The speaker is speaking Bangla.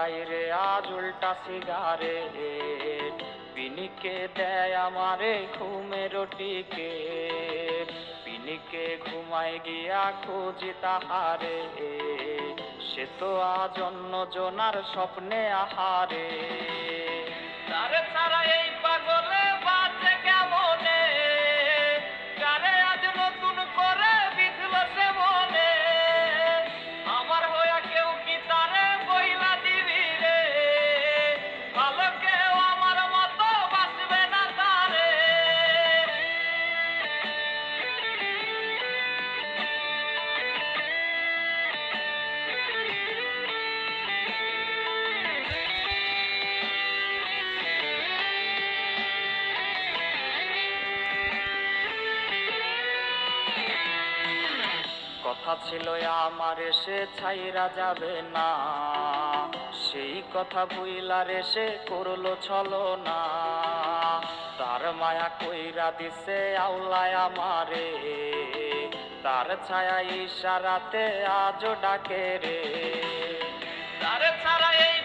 গাইরে আজ উল্টা সিগারেট, পিনিকে দেয় আমারে ঘুমের টিকেট, পিনিকে ঘুমায় গিয়া খুঁজি তাহারে, সে তো আজ অন্য জনার স্বপ্নে আহারে। তারে ছাড়া এই পাগলে বাঁচে কেমনে, কারে আজ নতুন করে বিধল সে মনে, আমার হইয়া কেউ কি তারে বইলা দিবি রে, ভালো কেউ আমার মতো বাঁচবে না তারে। কথা ছিল আমার সে ছাইরা যাবে না, সেই কথা ভুইলা রে সে করলো ছলনা, তার মায়া কইরা দিছে আউলায় আমারে, তার ছায়া ইশারাতে আজও ডাকে রে। তার ছাড়া এই